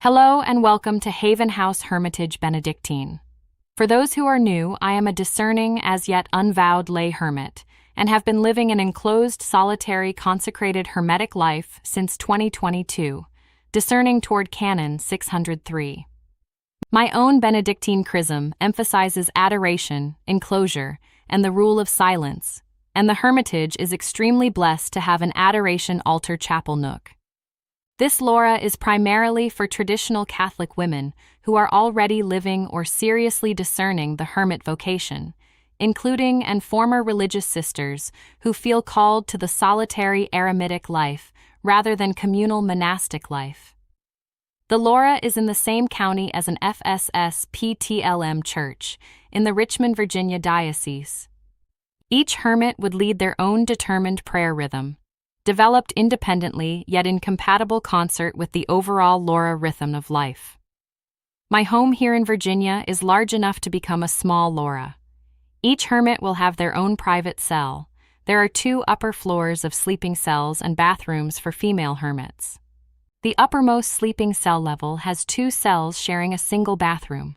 Hello and welcome to Haven House Hermitage Benedictine. For those who are new, I am a discerning, as yet unvowed lay hermit, and have been living an enclosed, solitary, consecrated hermetic life since 2022, discerning toward Canon 603. My own Benedictine chrism emphasizes adoration, enclosure, and the rule of silence, and the Hermitage is extremely blessed to have an adoration altar chapel nook. This Laura is primarily for traditional Catholic women who are already living or seriously discerning the hermit vocation, including and former religious sisters who feel called to the solitary eremitic life rather than communal monastic life. The Laura is in the same county as an FSS PTLM church in the Richmond, Virginia diocese. Each hermit would lead their own determined prayer rhythm, developed independently yet in compatible concert with the overall Laura rhythm of life. My home here in Virginia is large enough to become a small Laura. Each hermit will have their own private cell. There are 2 upper floors of sleeping cells and bathrooms for female hermits. The uppermost sleeping cell level has 2 cells sharing a single bathroom.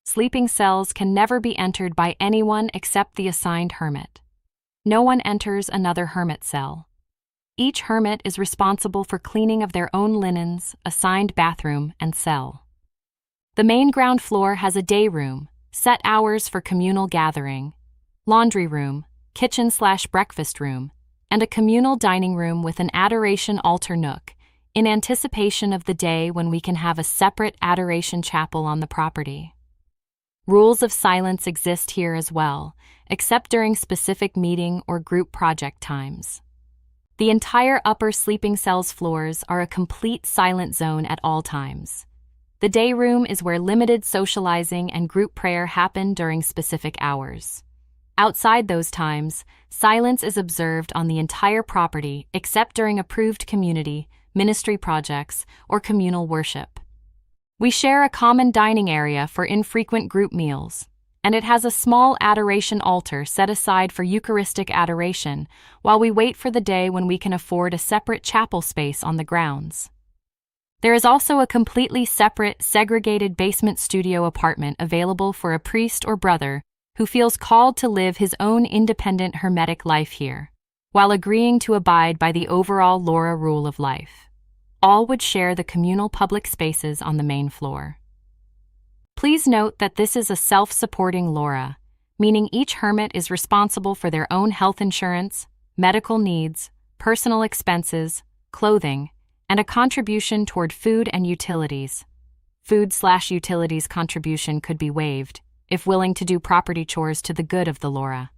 Sleeping cells can never be entered by anyone except the assigned hermit. No one enters another hermit cell. Each hermit is responsible for cleaning of their own linens, assigned bathroom, and cell. The main ground floor has a day room, set hours for communal gathering, laundry room, kitchen/breakfast room, and a communal dining room with an adoration altar nook, in anticipation of the day when we can have a separate adoration chapel on the property. Rules of silence exist here as well, except during specific meeting or group project times. The entire upper sleeping cells floors are a complete silent zone at all times. The day room is where limited socializing and group prayer happen during specific hours. Outside those times, silence is observed on the entire property except during approved community, ministry projects, or communal worship. We share a common dining area for infrequent group meals, and it has a small adoration altar set aside for Eucharistic adoration while we wait for the day when we can afford a separate chapel space on the grounds. There is also a completely separate, segregated basement studio apartment available for a priest or brother who feels called to live his own independent hermetic life here, while agreeing to abide by the overall Laura rule of life. All would share the communal public spaces on the main floor. Please note that this is a self-supporting Laura, meaning each hermit is responsible for their own health insurance, medical needs, personal expenses, clothing, and a contribution toward food and utilities. Food/utilities contribution could be waived, if willing to do property chores to the good of the Laura.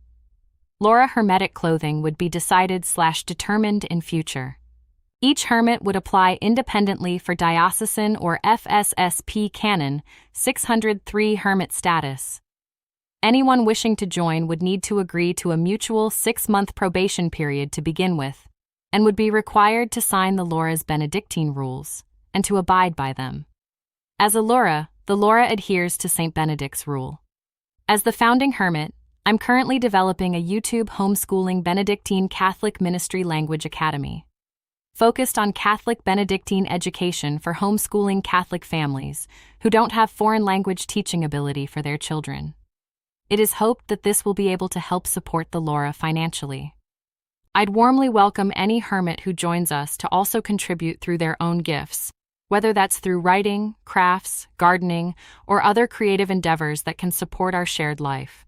Laura hermetic clothing would be decided/determined in future. Each hermit would apply independently for diocesan or FSSP Canon 603 hermit status. Anyone wishing to join would need to agree to a mutual 6-month probation period to begin with, and would be required to sign the Laura's Benedictine rules, and to abide by them. As a Laura, the Laura adheres to St. Benedict's rule. As the founding hermit, I'm currently developing a YouTube homeschooling Benedictine Catholic Ministry Language Academy, focused on Catholic Benedictine education for homeschooling Catholic families who don't have foreign language teaching ability for their children. It is hoped that this will be able to help support the Laura financially. I'd warmly welcome any hermit who joins us to also contribute through their own gifts, whether that's through writing, crafts, gardening, or other creative endeavors that can support our shared life.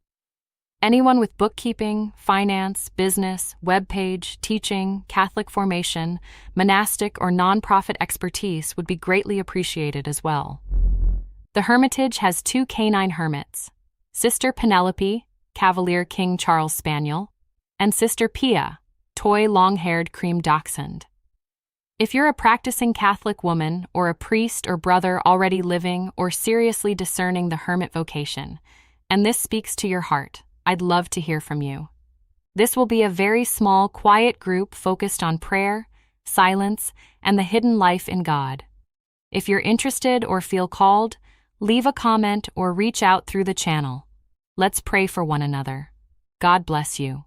Anyone with bookkeeping, finance, business, webpage, teaching, Catholic formation, monastic, or nonprofit expertise would be greatly appreciated as well. The Hermitage has 2 canine hermits, Sister Penelope, Cavalier King Charles Spaniel, and Sister Pia, toy long-haired cream dachshund. If you're a practicing Catholic woman or a priest or brother already living or seriously discerning the hermit vocation, and this speaks to your heart, I'd love to hear from you. This will be a very small, quiet group focused on prayer, silence, and the hidden life in God. If you're interested or feel called, leave a comment or reach out through the channel. Let's pray for one another. God bless you.